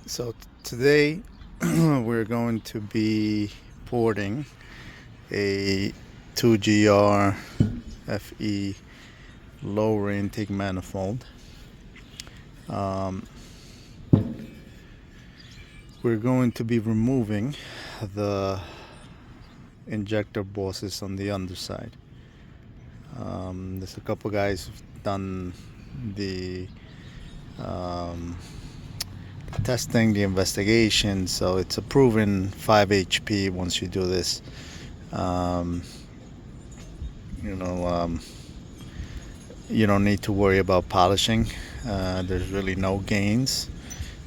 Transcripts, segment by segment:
So today we're going to be porting a 2GR FE lower intake manifold. We're going to be removing the injector bosses on the underside. There's a couple guys who've done the testing, the investigation, so it's a proven 5 HP once you do this. You don't need to worry about polishing. There's really no gains.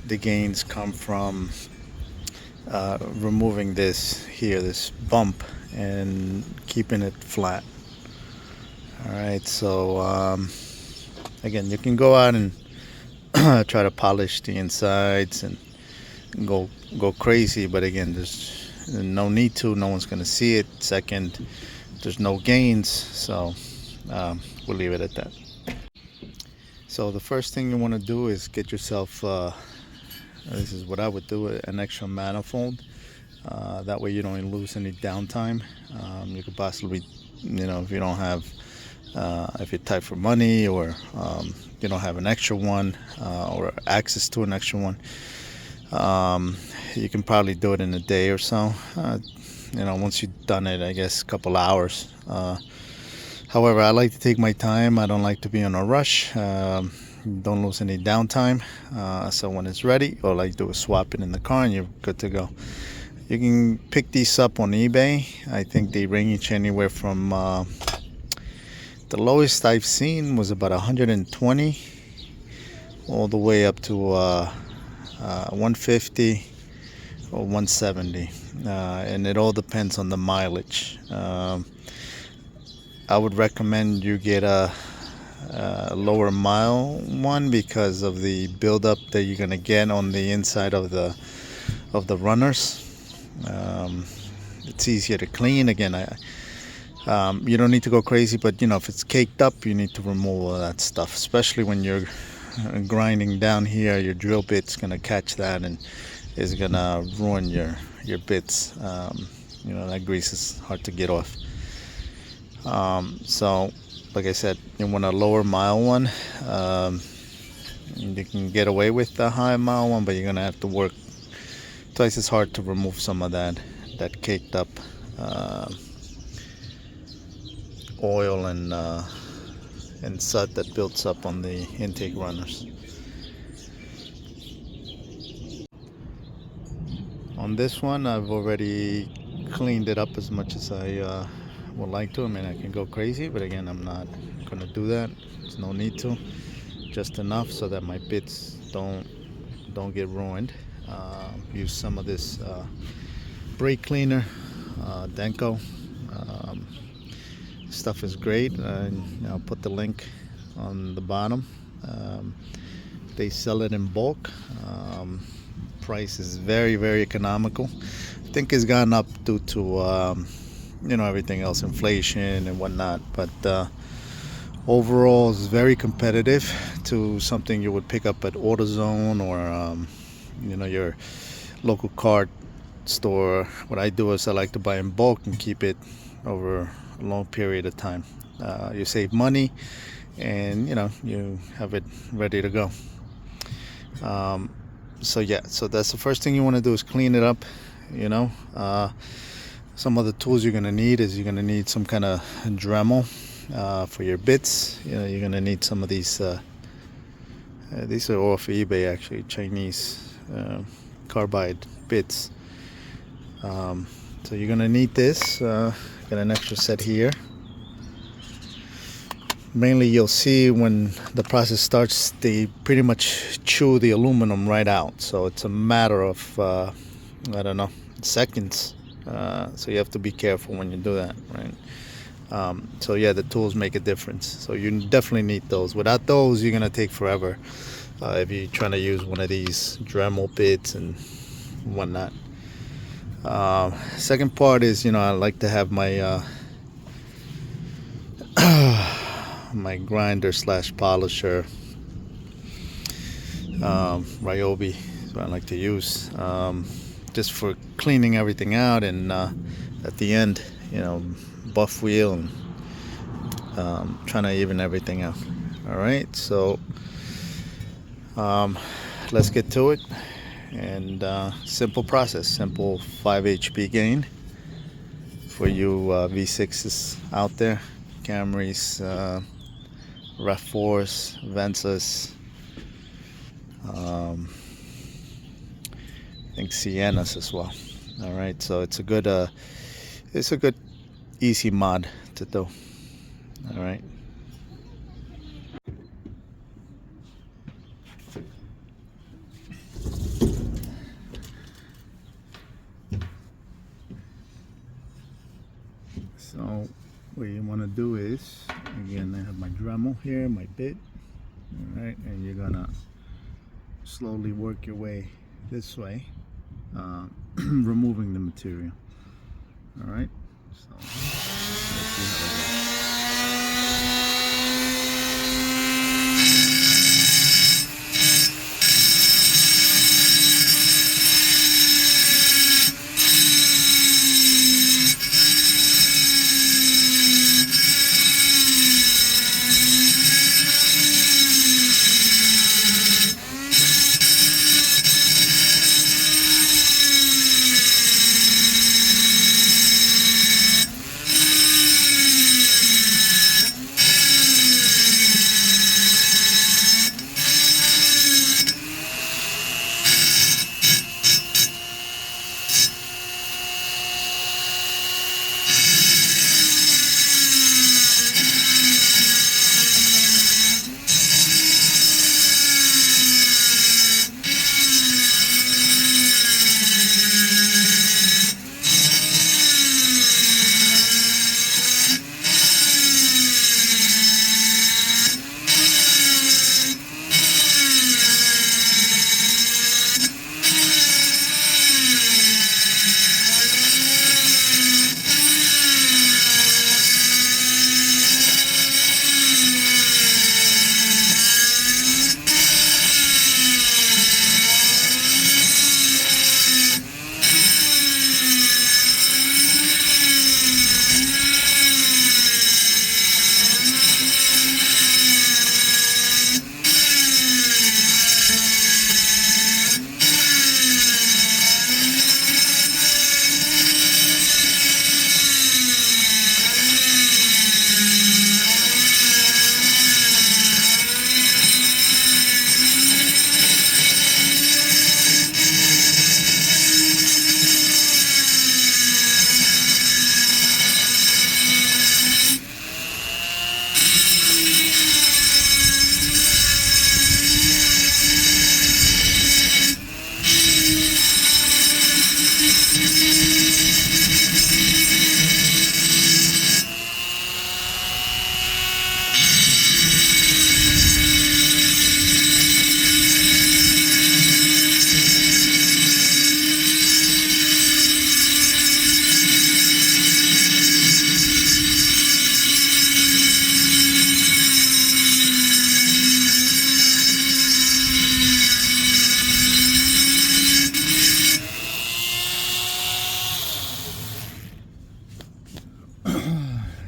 The gains come from removing this bump and keeping it flat. Alright, so again, you can go out and try to polish the insides and go crazy, but again, there's no need to. No one's gonna see it. Second, there's no gains, so we'll leave it at that. So the first thing you want to do is get yourself this is what I would do, an extra manifold. That way you don't lose any downtime. You could possibly, if you don't have if you're tight for money, or you don't have an extra one, or access to an extra one, you can probably do it in a day or so. Once you've done it, I guess a couple hours. However, I like to take my time. I don't like to be in a rush. Don't lose any downtime. So when it's ready, all I do is swap it in the car and you're good to go. You can pick these up on eBay. I think they range anywhere from the lowest I've seen was about 120 all the way up to 150 or 170, and it all depends on the mileage. I would recommend you get a lower mile one because of the buildup that you're gonna get on the inside of the runners. It's easier to clean. Again, you don't need to go crazy, but if it's caked up, you need to remove all that stuff, especially when you're grinding down here. Your drill bit's gonna catch that and is gonna ruin your bits. That grease is hard to get off. So like I said, you want a lower mile one. You can get away with the high mile one, but you're gonna have to work twice as hard to remove some of that caked up oil and soot that builds up on the intake runners. On this one, I've already cleaned it up as much as I would like to. I mean, I can go crazy, but again, I'm not gonna do that. There's no need to. Just enough so that my bits don't get ruined. Use some of this brake cleaner, Denko. Stuff is great. I'll put the link on the bottom. They sell it in bulk. Price is very, very economical. I think it's gone up due to everything else, inflation and whatnot, but overall it's very competitive to something you would pick up at AutoZone or your local car store. What I do is I like to buy in bulk and keep it over a long period of time. You save money and you have it ready to go. So that's the first thing you want to do is clean it up. Some of the tools you're gonna need is you're gonna need some kind of Dremel for your bits. You're gonna need some of these. These are off eBay, actually, Chinese carbide bits. So you're gonna need this. Got an extra set here. Mainly, you'll see when the process starts, they pretty much chew the aluminum right out. So it's a matter of seconds. So you have to be careful when you do that, right? So yeah, the tools make a difference. So you definitely need those. Without those, you're gonna take forever if you're trying to use one of these Dremel bits and whatnot. Second part is, I like to have my my grinder / polisher, Ryobi So I like to use just for cleaning everything out, and at the end, buff wheel and trying to even everything out. All right, so let's get to it. And simple process, simple 5 HP gain for you V6s out there, Camrys, Rav4s, Vensas, I think Siennas as well. All right, so it's a good easy mod to do. All right. So what you want to do is, again, I have my Dremel here, my bit, all right, and you're gonna slowly work your way this way, removing the material. All right, so let's see how it goes.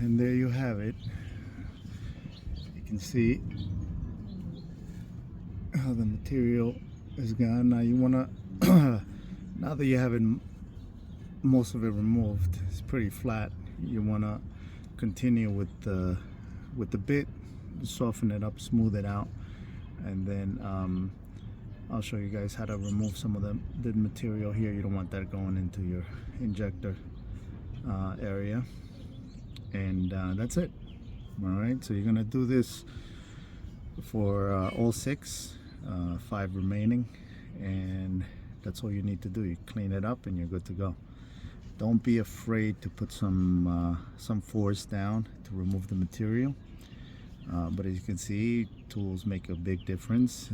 And there you have it. You can see how the material is gone. Now you want to, now that you have most of it removed, it's pretty flat. You want to continue with the bit, soften it up, smooth it out, and then I'll show you guys how to remove some of the material here. You don't want that going into your injector area. And that's it. All right, so you're gonna do this for all 6, 5 remaining, and that's all you need to do. You clean it up and you're good to go. Don't be afraid to put some force down to remove the material, but as you can see, tools make a big difference.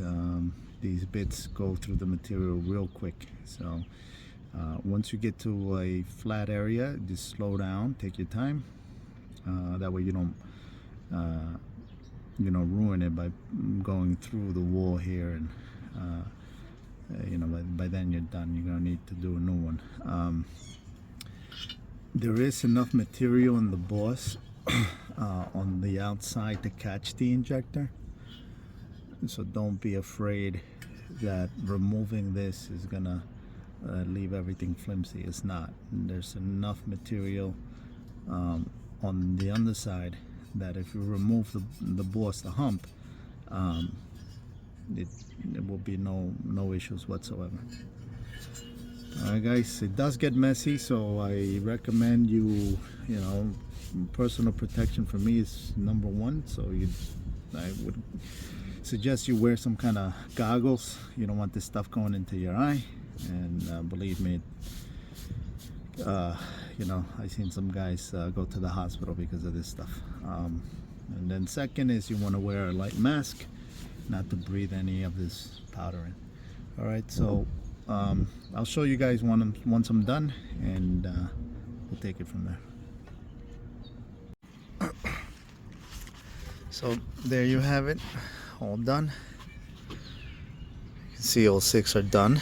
These bits go through the material real quick, so once you get to a flat area, just slow down, take your time. That way you don't ruin it by going through the wall here and by then you're done. You're gonna need to do a new one. There is enough material in the boss on the outside to catch the injector, so don't be afraid that removing this is gonna leave everything flimsy. It's not. There's enough material on the underside that if you remove the boss, the hump, it will be no issues whatsoever. Alright guys, it does get messy, so I recommend you know, personal protection for me is number one. So I would suggest you wear some kind of goggles. You don't want this stuff going into your eye, and believe me, you know, I've seen some guys go to the hospital because of this stuff. And then second is you want to wear a light mask, not to breathe any of this powder in. Alright, so I'll show you guys once I'm done, and we'll take it from there. So there you have it, all done. You can see all 6 are done.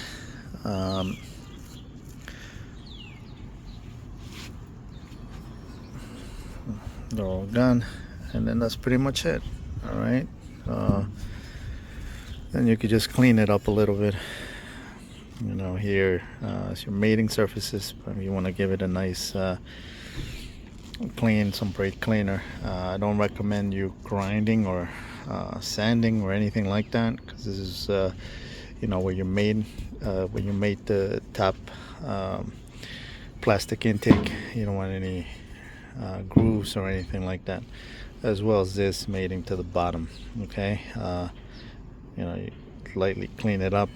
They're all done, and then that's pretty much it. All right, then you could just clean it up a little bit. You know, here is your mating surfaces, but you want to give it a nice clean, some brake cleaner. I don't recommend you grinding or sanding or anything like that, because this is you know, where you made the top plastic intake. You don't want any grooves or anything like that, as well as this mating to the bottom. Okay, you know, you lightly clean it up,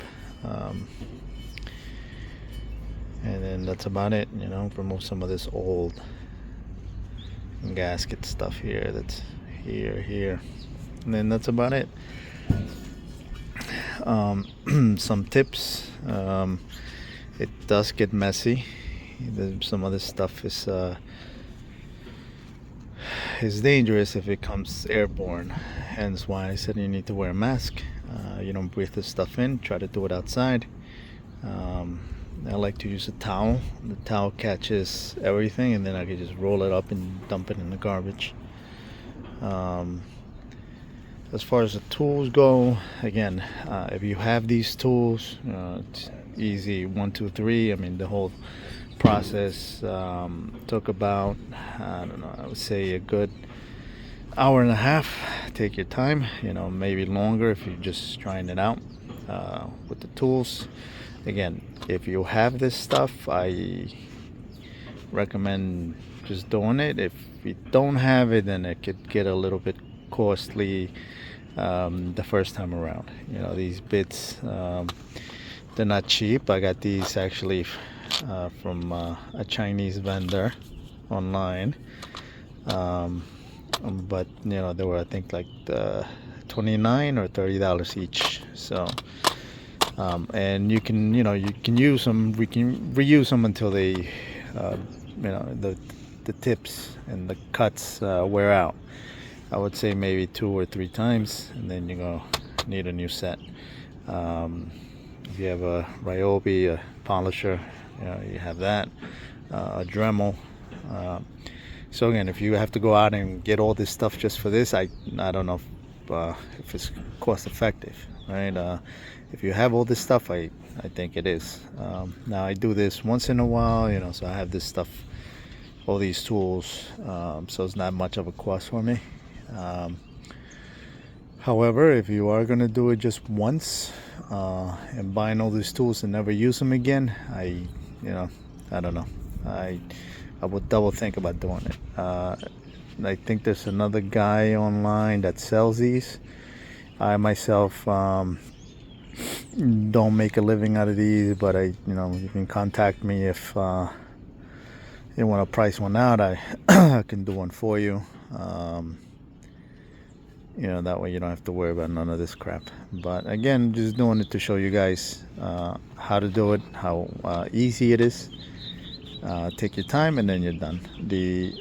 and then that's about it. You know, remove some of this old gasket stuff here that's here, and then that's about it. Some tips. It does get messy. Some of this stuff is dangerous if it comes airborne, hence why I said you need to wear a mask. You don't breathe this stuff in. Try to do it outside. I like to use a towel. The towel catches everything, and then I can just roll it up and dump it in the garbage. As far as the tools go, again, if you have these tools, it's easy. 1, 2, 3. I mean, the whole process took about, I don't know, I would say a good hour and a half. Take your time, you know, maybe longer if you're just trying it out with the tools. Again, if you have this stuff, I recommend just doing it. If you don't have it, then it could get a little bit costly the first time around. You know, these bits, they're not cheap. I got these actually from a Chinese vendor online, but you know, they were, I think, like $29 or $30 each. So and you can use them. We can reuse them until they you know, the tips and the cuts wear out. I would say maybe 2 or 3 times, and then you're gonna need a new set. If you have a Ryobi, a polisher, you know, you have that, a Dremel. So again, if you have to go out and get all this stuff just for this, I don't know if it's cost effective, right? If you have all this stuff, I think it is. Now I do this once in a while, you know, so I have this stuff, all these tools, so it's not much of a cost for me. However, if you are gonna do it just once and buying all these tools and never use them again, I don't know. I would double think about doing it. I think there's another guy online that sells these. I myself don't make a living out of these, but you can contact me if you want to price one out. I can do one for you. That way you don't have to worry about none of this crap. But again, just doing it to show you guys how to do it, how easy it is. Take your time, and then you're done. The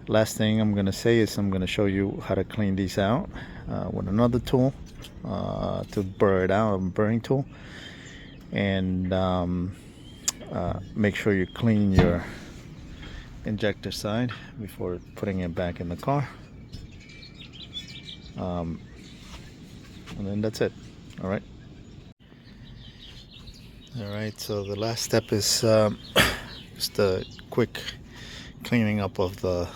Last thing I'm gonna say is I'm gonna show you how to clean these out with another tool to burr it out, a burring tool, and make sure you clean your injector side before putting it back in the car. And then that's it. All right, so the last step is just a quick cleaning up of the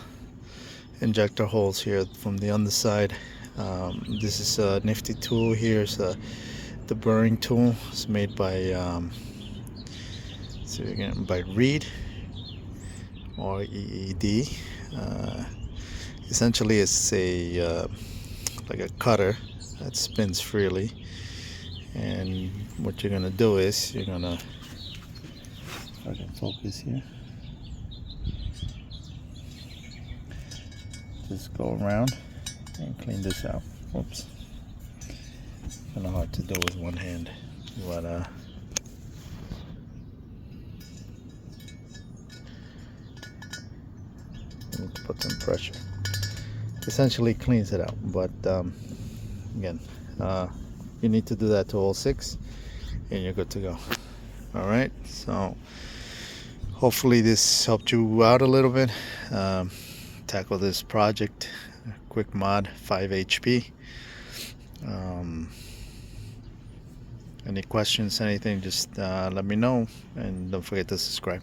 injector holes here from the underside. This is a nifty tool here. It's the burring tool. It's made by by Reed, or EED. Essentially, it's a like a cutter that spins freely, and what you're gonna do is you're gonna, if I can focus here, just go around and clean this out. Oops, kind of hard to do with one hand, but need to put some pressure. Essentially cleans it out, but again, you need to do that to all 6 and you're good to go. All right, so hopefully this helped you out a little bit. Tackle this project, quick mod, 5 HP. Any questions, anything, just let me know, and don't forget to subscribe.